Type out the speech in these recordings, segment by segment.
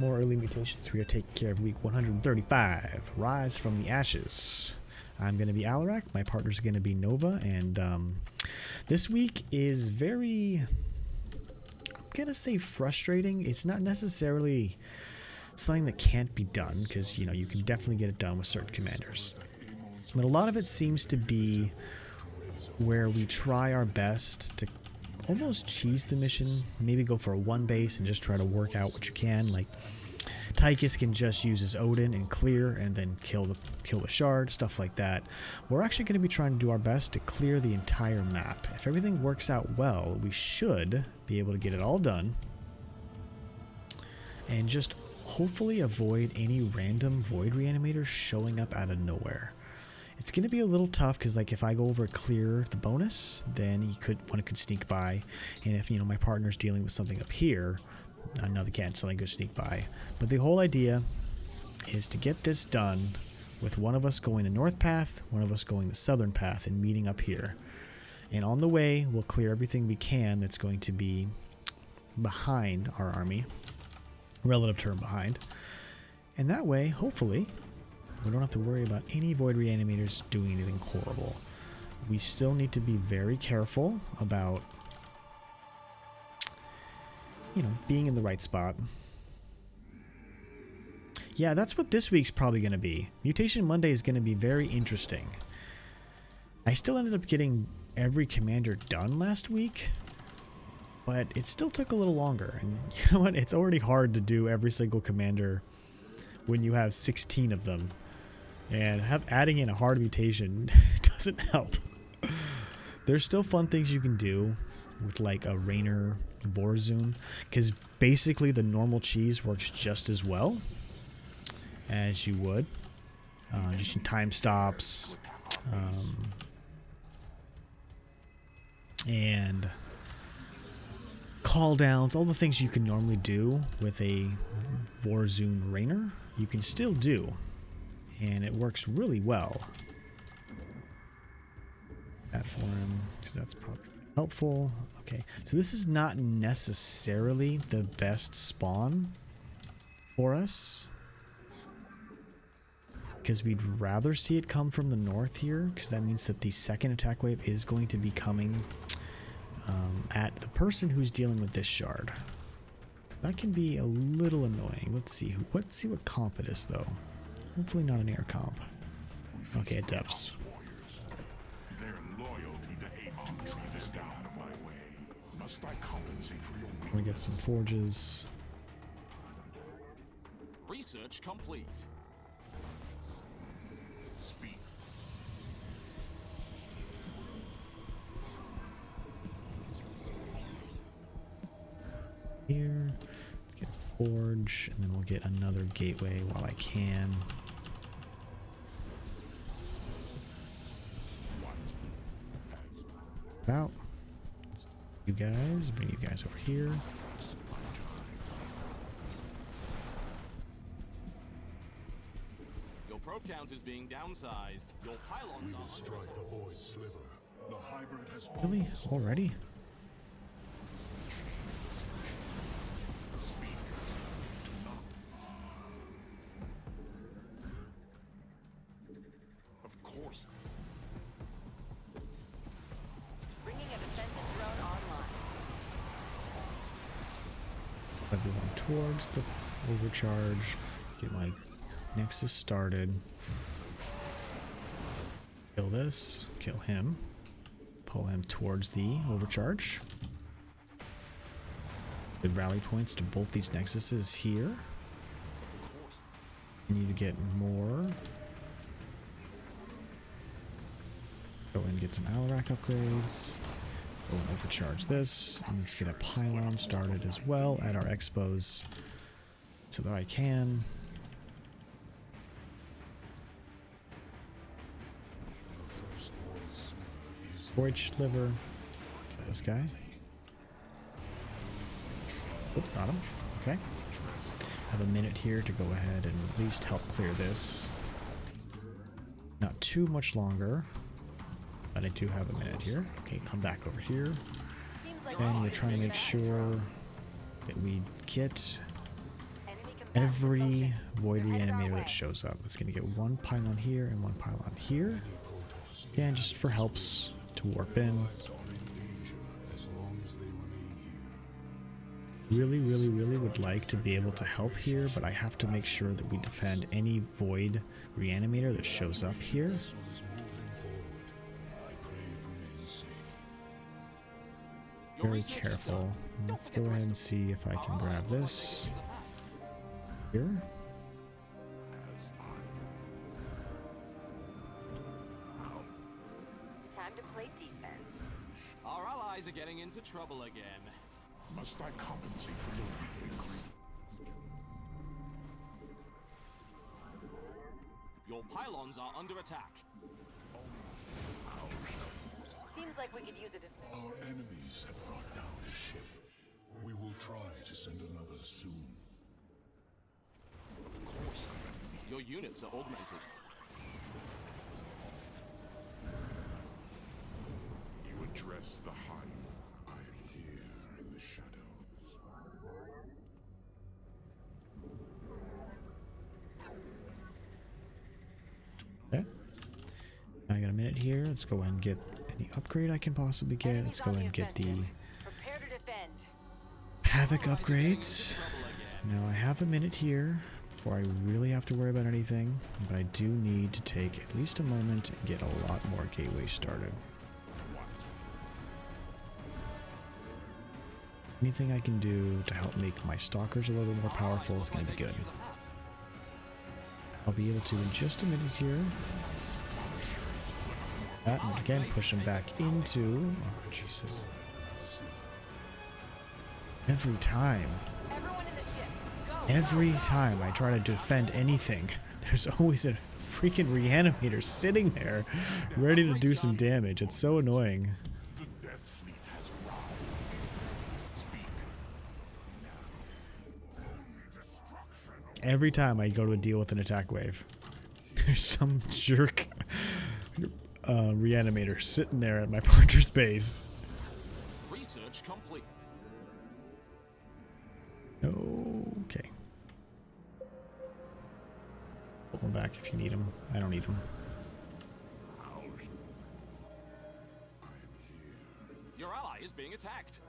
More early mutations. We are taking care of week 135. Rise from the Ashes. I'm going to be Alarak. My partner's going to be Nova. And this week is very, I'm going to say frustrating. It's not necessarily something that can't be done, because, you know, you can definitely get it done with certain commanders. But a lot of it seems to be where we try our best to almost cheese the mission, maybe go for a one base and just try to work out what you can. Like Tychus can just use his Odin and clear and then kill the shard, stuff like that. We're actually going to be trying to do our best to clear the entire map. If everything works out well, we should be able to get it all done and just hopefully avoid any random void reanimators showing up out of nowhere. It's going to be a little tough because, like, if I go over clear the bonus, then one could sneak by, and if, you know, my partner's dealing with something up here, another can't, something could sneak by. But the whole idea is to get this done with one of us going the north path, one of us going the southern path, and meeting up here. And on the way, we'll clear everything we can that's going to be behind our army, relative term behind, and that way, hopefully, we don't have to worry about any void reanimators doing anything horrible. We still need to be very careful about, you know, being in the right spot. Yeah, that's what this week's probably going to be. Mutation Monday is going to be very interesting. I still ended up getting every commander done last week, but it still took a little longer. And you know what? It's already hard to do every single commander when you have 16 of them. And adding in a hard mutation doesn't help. There's still fun things you can do with, like, a Rainer Vorzun, because basically the normal cheese works just as well as you would. Just time stops and call downs, all the things you can normally do with a Vorzun Rainer, you can still do. And it works really well. That for him, because that's probably helpful. Okay, so this is not necessarily the best spawn for us, because we'd rather see it come from the north here, because that means that the second attack wave is going to be coming at the person who's dealing with this shard. So that can be a little annoying. Let's see what comp it is, though. Hopefully not an air comp. Okay, it depths. We're gonna get some forges. Research complete. Here, let's get forge, and then we'll get another gateway while I can. About you guys, bring you guys over here. Your probe count is being downsized. Your pylons are strike a void sliver. The hybrid has Really? Already? of course. Bringing a defensive drone online. Everyone towards the overcharge. Get my Nexus started. Kill this. Kill him. Pull him towards the overcharge. Good rally points to both these Nexuses here. We need to get more. Go and get some Alarak upgrades. Go and overcharge this. And let's get a pylon started as well at our expos so that I can. Void sliver. Kill this guy. Oh, got him. Okay. Have a minute here to go ahead and at least help clear this. Not too much longer, but I do have a minute here. Okay, come back over here. And we're trying to make sure that we get every void reanimator that shows up. It's going to get one pylon here and one pylon here. Again, just for helps to warp in. Lives are in danger as long as they remain here. Really would like to be able to help here, but I have to make sure that we defend any void reanimator that shows up here. Vessel is moving forward. I pray it remains safe. Your Very research is careful. done. Don't Let's forget go the ahead and rest of see if I can Our grab allies look like this they could use a hand. here. Time to play defense. Our allies are getting into trouble again. Must I compensate for your weaklings? Your pylons are under attack. Seems like we could use a Our enemies have brought down a ship. We will try to send another soon. Of course. Your units are augmented. You address the Hive. I am here in the shadows. Okay. I got a minute here. Let's go ahead and get any upgrade I can possibly get. Let's go ahead and get the prepare to defend. Havoc upgrades. Now I have a minute here before I really have to worry about anything, but I do need to take at least a moment and get a lot more gateways started. Anything I can do to help make my stalkers a little bit more powerful is going to be good. I'll be able to in just a minute here. That, and again, push them back into... Oh, Jesus. Every time. Everyone in the ship, go. Every time I try to defend anything, there's always a freaking reanimator sitting there ready to do some damage. It's so annoying. The Death Fleet has arrived. Speak. Every time I go to deal with an attack wave, there's some jerk reanimator sitting there at my partner's base. Research complete. Okay. Pull them back if you need them. I don't need them. Your ally is being attacked.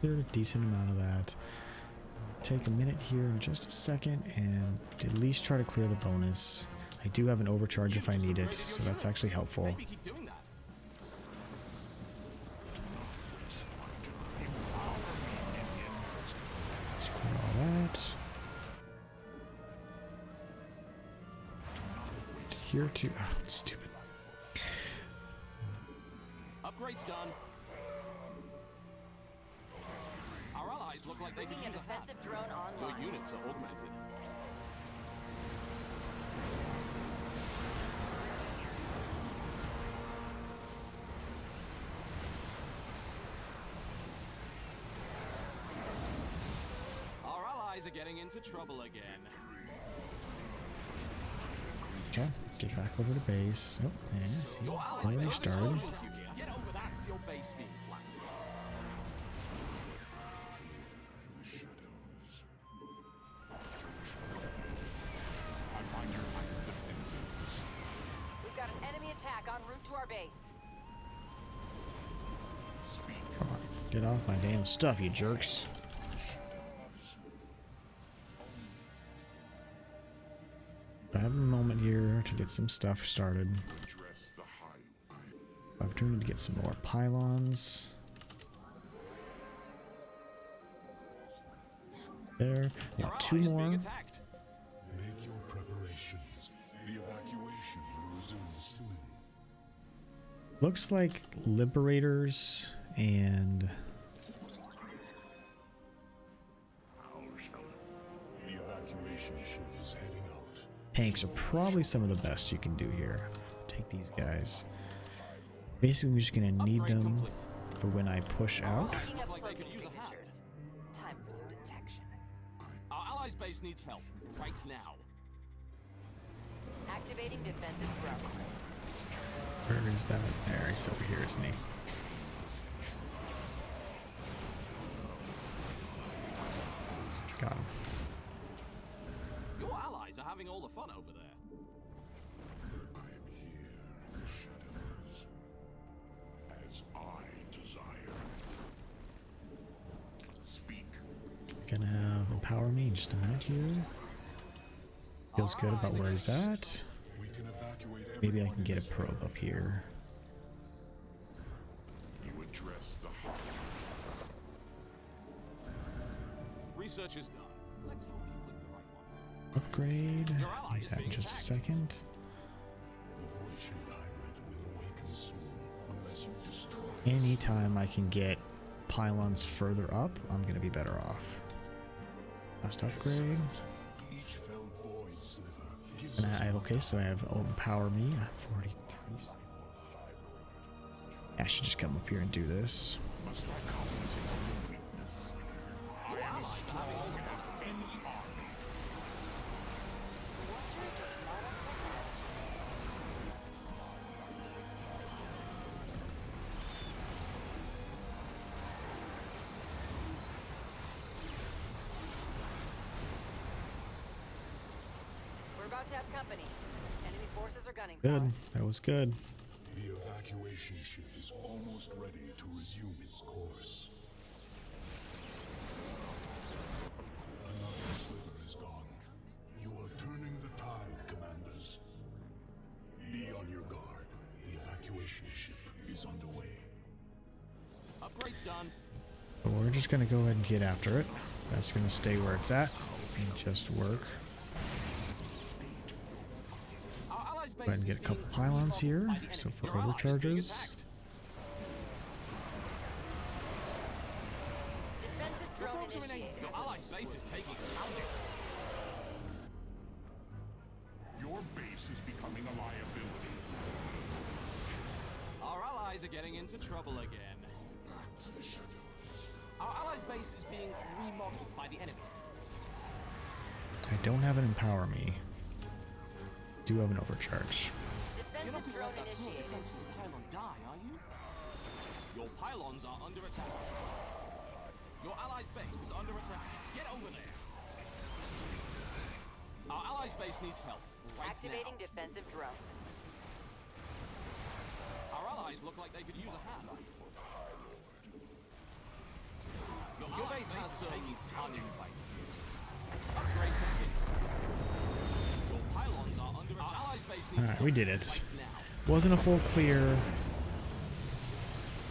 Cleared a decent amount of that. Take a minute here in just a second and at least try to clear the bonus. I do have an overcharge if I need it, so that's actually helpful. Maybe keep doing that. Let's clear all that. Here too. Oh, stupid. Upgrades done. Our allies look like they could Bringing a use a hand. defensive drone Your online. units are augmented. Our allies are getting into trouble again. Okay, get back over to base. Oh, yeah, see, Your allies already are started. explosions you can. Get over that, your base being flattened. I find your line of defenses the We've got an enemy attack en route to our base. Come on, get off my damn stuff, you jerks. I have a moment here to get some stuff started. address the Hive. Opportunity to get some more pylons. There. I Your want two ally is more. being attacked. Make your preparations. The evacuation will resume soon. Looks like liberators and The evacuation ship is heading out. tanks are probably some of the best you can do here. Take these guys. Basically, we're just gonna need Upgrade them complete. for when I push out. Picking up Like they could cloaking use a hand. signatures. Time for some detection. Our allies' base needs help right now. Activating defensive drone. Where is that? There, he's over here, isn't he? Got him. Your allies are having all the fun over there. I am here in the shadows, as I desire. Speak. Gonna have empower me in just a minute here. Feels good about where he's at. We can evacuate Maybe I everyone can in get a this probe area. up here. You address the heart. Research is done. Let's hope you click the right one. Upgrade. Your ally Need is that in being just a attacked. second. The void shade hybrid will awaken soon unless you destroy Anytime I can get pylons further up, I'm gonna be better off. Last upgrade. each felled void sliver gives And us I okay, so I have empower me at 43. I should just come up here and do this. must I compensate for your weakness. Your allies are having all the fun in the army. Wonders of modern technology. We're about to have company. Enemy forces are gunning for Good. us. That was good. The evacuation ship is almost ready to resume its course. Another sliver is gone. You are turning the tide, commanders. Be on your guard. The evacuation ship is underway. Upgrade's done. So we're just gonna go ahead and get after it. That's gonna stay where it's at and just work. Our allies' base Go ahead and is get a couple being pylons here, remodeled by the so enemy. for Your ally is being overcharges. attacked. Defensive Your drone folks are in a- initiated. Your allies' base is taking a pounding. Your base is becoming a liability. Our allies are getting into trouble again. Back to the shadows. Our allies' base is being remodeled by the enemy. I don't have an empower me. Do have an overcharge. You're not Defensive going to drone let that poor initiated. defenseless pylon die, are you? Your pylons are under attack. Your allies' base is under attack. Get over there. Our allies' base needs help right Activating now. defensive drone. Our allies look like they could use a hand. Your base has some uninvited visitors. Upgrade complete. Your pylons are under attack. Our allies' base needs Alright, we did help it. right now. Wasn't a full clear,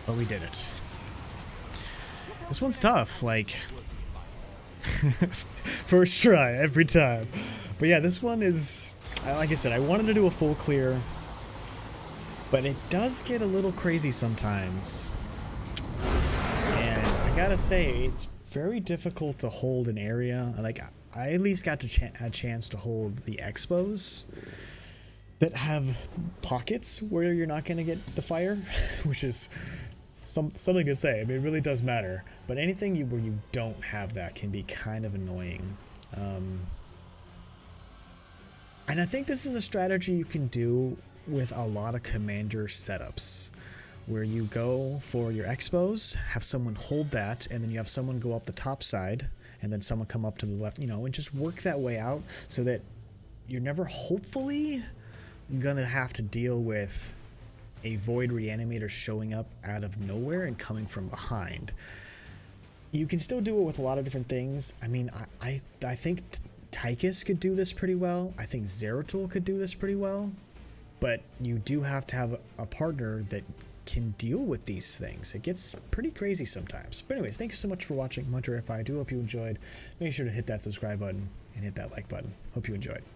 but we did it. This one's tough, like first try every time. But yeah, this one is, like I said, I wanted to do a full clear, but it does get a little crazy sometimes. And I gotta say, it's very difficult to hold an area. Like, I at least got to a chance to hold the expos that have pockets where you're not gonna get the fire, which is something to say. I mean, it really does matter. But anything where you don't have that can be kind of annoying. And I think this is a strategy you can do with a lot of commander setups, where you go for your expos, have someone hold that, and then you have someone go up the top side, and then someone come up to the left, you know, and just work that way out so that you're never, hopefully, gonna have to deal with a void reanimator showing up out of nowhere and coming from behind. You can still do it with a lot of different things. I mean, I think Tychus could do this pretty well. I think Zeratul could do this pretty well. But you do have to have a partner that can deal with these things. It gets pretty crazy sometimes. But anyways, thank you so much for watching Munter. If I do hope you enjoyed, make sure to hit that subscribe button and hit that like button. Hope you enjoyed.